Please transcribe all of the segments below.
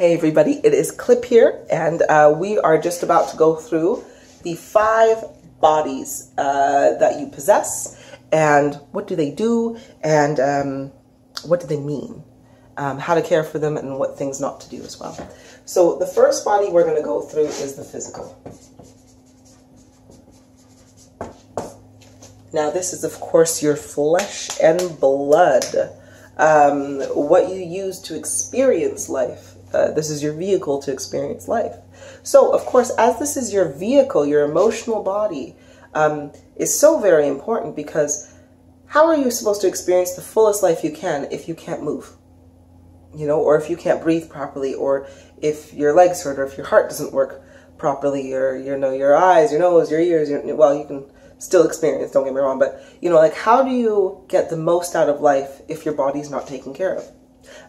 Hey everybody, it is Clip here, and we are just about to go through the 5 bodies that you possess, and what do they do, and what do they mean, how to care for them, and what things not to do as well. So the first body we're going to go through is the physical. Now this is of course your flesh and blood, what you use to experience life. This is your vehicle to experience life. So, of course, as this is your vehicle, your emotional body is so very important, because how are you supposed to experience the fullest life you can if you can't move? You know, or if you can't breathe properly, or if your legs hurt, or if your heart doesn't work properly, or, you know, your eyes, your nose, your ears, well, you can still experience, don't get me wrong, but, you know, like, how do you get the most out of life if your body's not taken care of?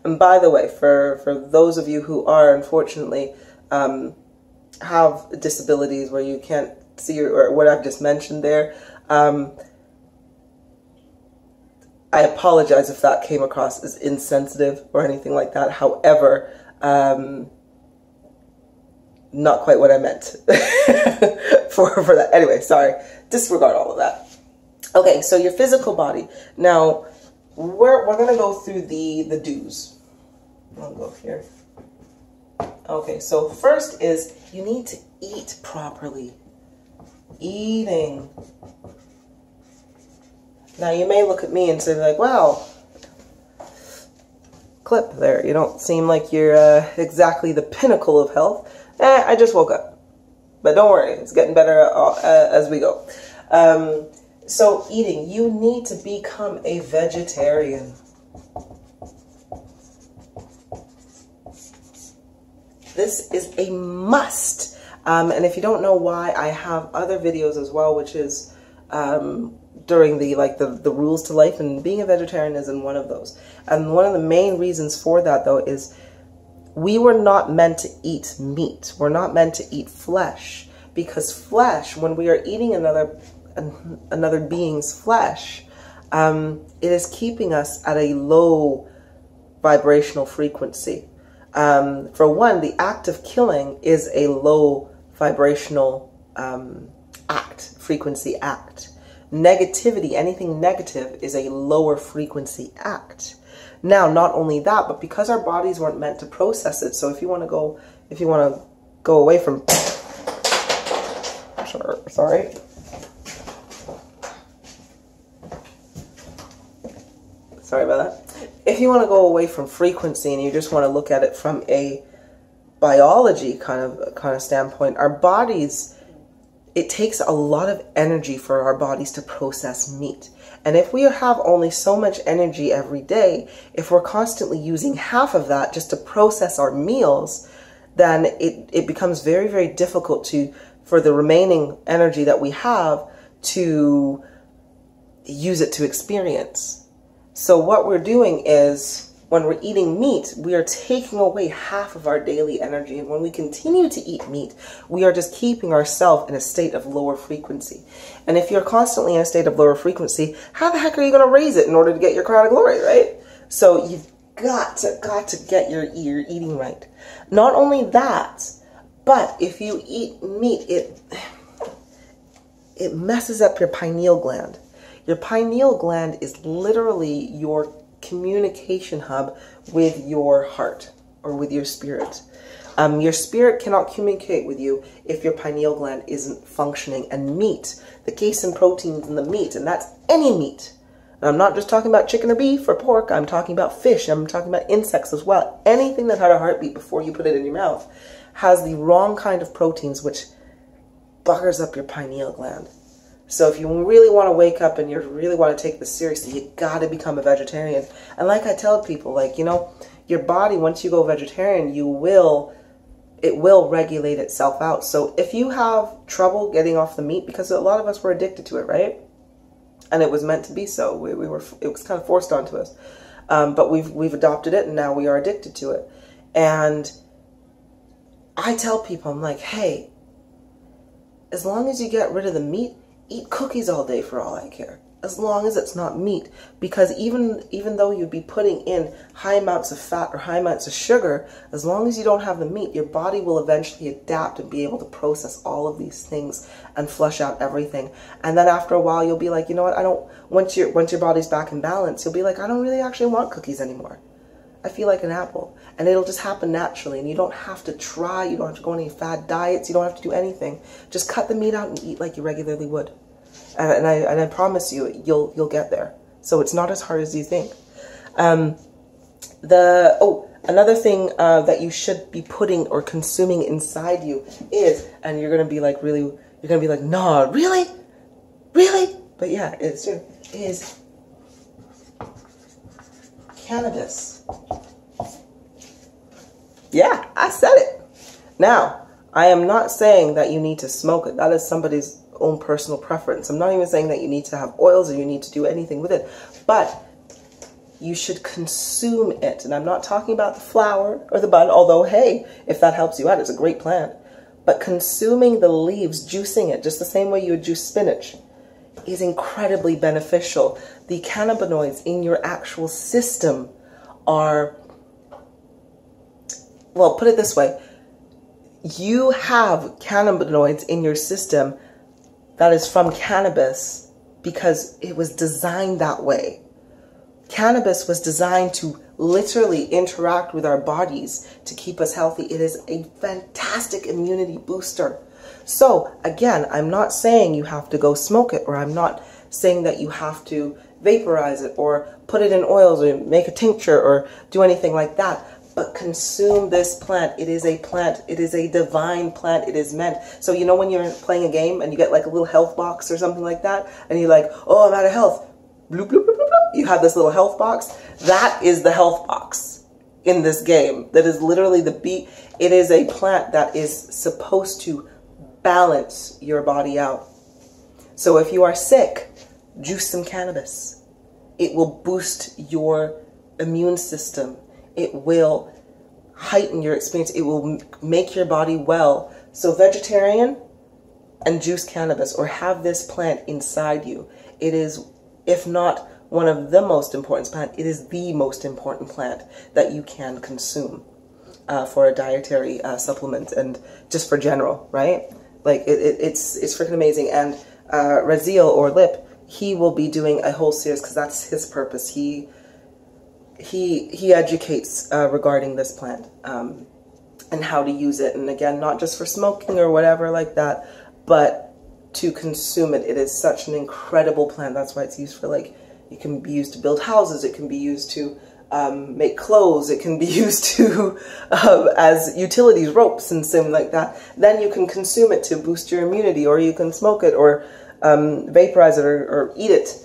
And by the way, for those of you who are, unfortunately, have disabilities where you can't see or what I've just mentioned there, I apologize if that came across as insensitive or anything like that. However, not quite what I meant for that. Anyway, sorry. Disregard all of that. Okay, so your physical body. Now, we're going to go through the do's. I'll go here. Okay, so first is you need to eat properly. Eating. Now you may look at me and say like, wow, Clip there, you don't seem like you're exactly the pinnacle of health. I just woke up. But don't worry, it's getting better as we go. So eating, you need to become a vegetarian. This is a must. And if you don't know why, I have other videos as well, which is during the rules to life, and being a vegetarian is in one of those. And one of the main reasons for that, though, is we were not meant to eat meat. We're not meant to eat flesh, because flesh, when we are eating another being's flesh, it is keeping us at a low vibrational frequency. For one, the act of killing is a low vibrational frequency act. Negativity, anything negative, is a lower frequency act. Now, not only that, but because our bodies weren't meant to process it, so if you want to go away from, sorry. Sorry about that. If you want to go away from frequency and you just want to look at it from a biology kind of standpoint, our bodies, it takes a lot of energy for our bodies to process meat. And if we have only so much energy every day, if we're constantly using half of that just to process our meals, then it becomes very, very difficult for the remaining energy that we have to use it to experience. So what we're doing is, when we're eating meat, we are taking away half of our daily energy. And when we continue to eat meat, we are just keeping ourselves in a state of lower frequency. And if you're constantly in a state of lower frequency, how the heck are you going to raise it in order to get your crown of glory, right? So you've got to get your eating right. Not only that, but if you eat meat, it messes up your pineal gland. Your pineal gland is literally your communication hub with your heart or with your spirit. Your spirit cannot communicate with you if your pineal gland isn't functioning. And meat, the casein proteins in the meat, and that's any meat. And I'm not just talking about chicken or beef or pork, I'm talking about fish, I'm talking about insects as well. Anything that had a heartbeat before you put it in your mouth has the wrong kind of proteins, which buggers up your pineal gland. So if you really want to wake up and you really want to take this seriously, you got to become a vegetarian. And like I tell people, like, you know, your body, once you go vegetarian, it will regulate itself out. So if you have trouble getting off the meat, because a lot of us were addicted to it, right? And it was meant to be so. It was kind of forced onto us. But we've adopted it, and now we are addicted to it. And I tell people, I'm like, hey, as long as you get rid of the meat, eat cookies all day for all I care. as long as it's not meat. Because even though you'd be putting in high amounts of fat or high amounts of sugar, as long as you don't have the meat, your body will eventually adapt and be able to process all of these things and flush out everything. And then after a while, you'll be like, you know what, once your body's back in balance, you'll be like, I don't really actually want cookies anymore. I feel like an apple. And it'll just happen naturally. And you don't have to try, you don't have to go on any fad diets, you don't have to do anything. Just cut the meat out and eat like you regularly would. And I promise you, you'll get there. So it's not as hard as you think. Another thing that you should be putting or consuming inside you is, and you're gonna be like, nah, really? But yeah, it's true. Is cannabis. Yeah, I said it. Now, I am not saying that you need to smoke it. That is somebody's own personal preference. I'm not even saying that you need to have oils or you need to do anything with it, but you should consume it. And I'm not talking about the flower or the bud, although, hey, if that helps you out, it's a great plant. But consuming the leaves, juicing it, just the same way you would juice spinach, is incredibly beneficial. The cannabinoids in your actual system are, well, put it this way, you have cannabinoids in your system that is from cannabis because it was designed that way. Cannabis was designed to literally interact with our bodies to keep us healthy. It is a fantastic immunity booster. So again, I'm not saying you have to go smoke it, or I'm not saying that you have to vaporize it or put it in oils or make a tincture or do anything like that. But consume this plant. It is a plant. It is a divine plant. It is meant. So you know when you're playing a game and you get like a little health box or something like that, and you're like, oh, I'm out of health. Bloop, bloop, bloop, bloop, bloop. You have this little health box. That is the health box in this game. That is literally the beat. It is a plant that is supposed to balance your body out. So if you are sick, juice some cannabis. It will boost your immune system. It will heighten your experience. It will make your body well. So vegetarian and juice cannabis, or have this plant inside you. It is, if not one of the most important plants, it is the most important plant that you can consume for a dietary supplement and just for general, right? Like it's freaking amazing. And Raziel or Lip, he will be doing a whole series because that's his purpose. He educates regarding this plant and how to use it. And again, not just for smoking or whatever like that, but to consume it. It is such an incredible plant. That's why it's used for, like, it can be used to build houses. It can be used to make clothes. It can be used to as utilities, ropes and something like that. Then you can consume it to boost your immunity, or you can smoke it or vaporize it or eat it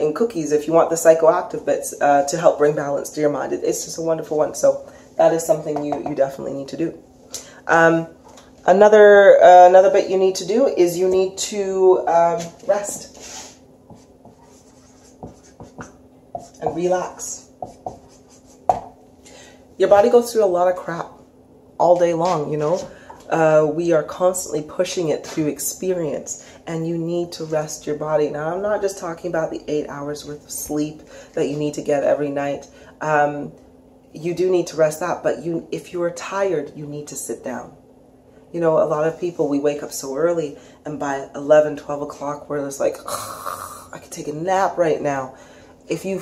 in cookies if you want the psychoactive bits to help bring balance to your mind. It's just a wonderful one. So that is something you definitely need to do. Another bit you need to do is you need to rest and relax. Your body goes through a lot of crap all day long, you know. We are constantly pushing it through experience, and you need to rest your body. Now, I'm not just talking about the 8 hours worth of sleep that you need to get every night. You do need to rest that, but if you are tired, you need to sit down. You know, a lot of people, we wake up so early, and by 11, 12 o'clock, we're just like, oh, I could take a nap right now. If you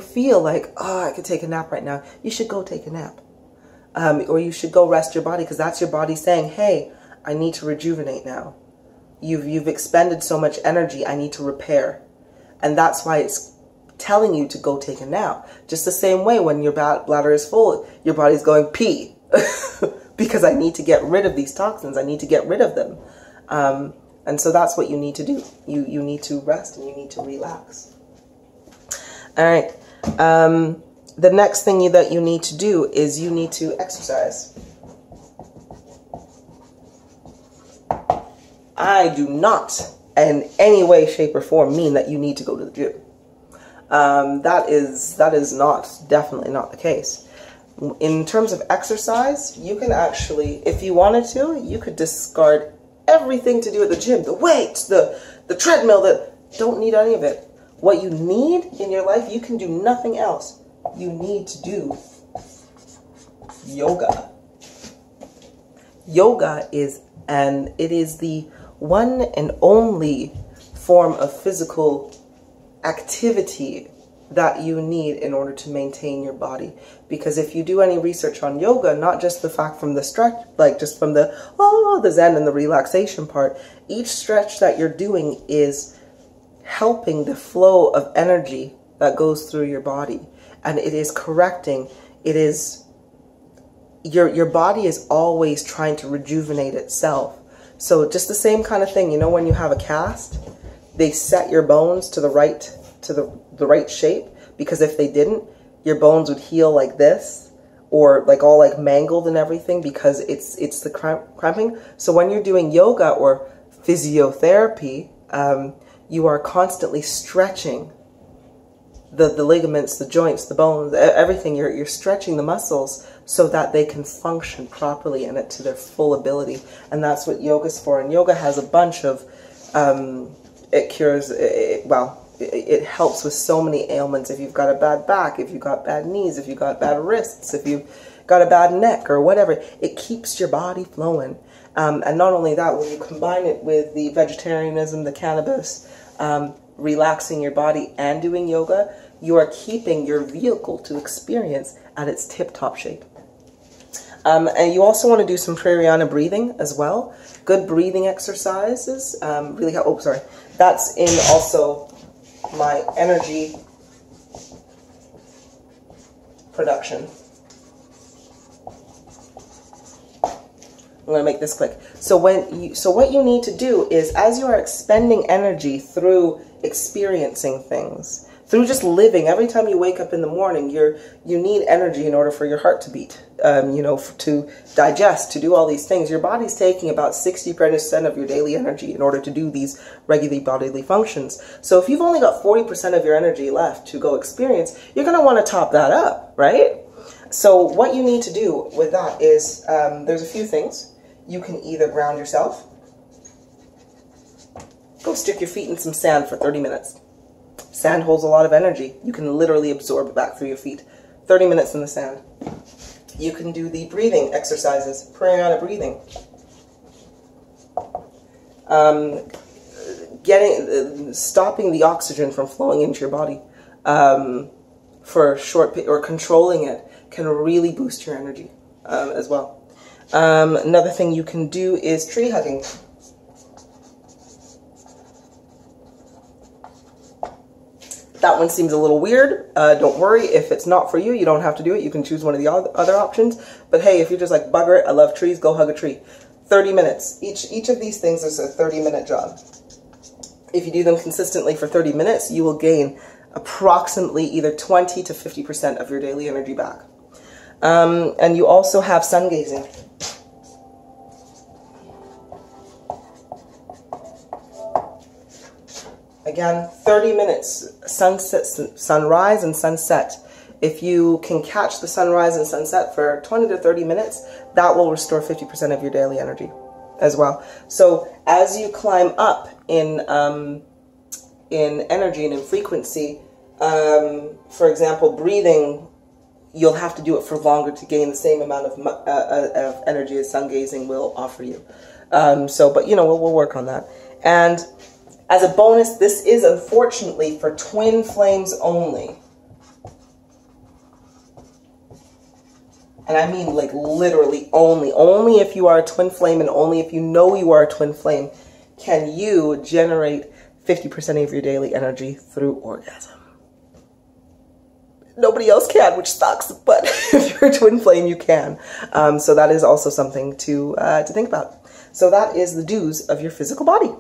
feel like, oh, I could take a nap right now, you should go take a nap. Or you should go rest your body, because that's your body saying, hey, I need to rejuvenate now. You've expended so much energy, I need to repair. And that's why it's telling you to go take a nap. Just the same way when your bladder is full, your body's going pee. Because I need to get rid of these toxins. I need to get rid of them. And so that's what you need to do. You need to rest and you need to relax. All right. The next thing that you need to do is you need to exercise. I do not in any way, shape, or form mean that you need to go to the gym. That is definitely not the case. In terms of exercise, you can actually, if you wanted to, you could discard everything to do at the gym. The weights, the treadmill, don't need any of it. what you need in your life, you can do nothing else. You need to do yoga. Yoga is, and it is the one and only form of physical activity that you need in order to maintain your body. Because if you do any research on yoga, not just the fact from the stretch, like just from the zen and the relaxation part, each stretch that you're doing is helping the flow of energy that goes through your body. And it is correcting, it is, your body is always trying to rejuvenate itself. So just the same kind of thing, you know, when you have a cast, they set your bones to the right shape, because if they didn't, your bones would heal like this, or like all like mangled and everything, because it's the cramping. So when you're doing yoga or physiotherapy, you are constantly stretching the ligaments, the joints, the bones, everything. You're stretching the muscles so that they can function properly and to their full ability. And that's what yoga's for. And yoga has a bunch of, it cures, it helps with so many ailments. If you've got a bad back, if you've got bad knees, if you've got bad wrists, if you've got a bad neck or whatever, it keeps your body flowing. And not only that, when you combine it with the vegetarianism, the cannabis, relaxing your body and doing yoga, you are keeping your vehicle to experience at its tip-top shape. And you also want to do some pranayama breathing as well. Good breathing exercises really help. Oh, sorry. That's in also my energy production. I'm going to make this quick. So what you need to do is, as you are expending energy through experiencing things, through just living, every time you wake up in the morning, you need energy in order for your heart to beat, you know, to digest, to do all these things. Your body's taking about 60% of your daily energy in order to do these regular bodily functions. So if you've only got 40% of your energy left to go experience, you're going to want to top that up, right? So what you need to do with that is, there's a few things. You can either ground yourself, go stick your feet in some sand for 30 minutes. Sand holds a lot of energy. You can literally absorb it back through your feet. 30 minutes in the sand. You can do the breathing exercises, pranayama breathing. Stopping the oxygen from flowing into your body for a short, or controlling it, can really boost your energy as well. Another thing you can do is tree hugging. That one seems a little weird. Don't worry, if it's not for you, you don't have to do it. You can choose one of the other options. But hey, if you're just like, bugger it, I love trees, go hug a tree. 30 minutes. Each of these things is a 30-minute job. If you do them consistently for 30 minutes, you will gain approximately either 20 to 50% of your daily energy back. And you also have sun gazing. Again, 30 minutes, sunrise and sunset. If you can catch the sunrise and sunset for 20 to 30 minutes, that will restore 50% of your daily energy as well. So as you climb up in energy and in frequency, for example, breathing, you'll have to do it for longer to gain the same amount of energy as sun gazing will offer you. But you know, we'll work on that. And as a bonus, this is unfortunately for twin flames only. And I mean like literally only. Only if you are a twin flame, and only if you know you are a twin flame can you generate 50% of your daily energy through orgasm. Nobody else can, which sucks, but if you're a twin flame, you can. So that is also something to think about. So that is the dues of your physical body.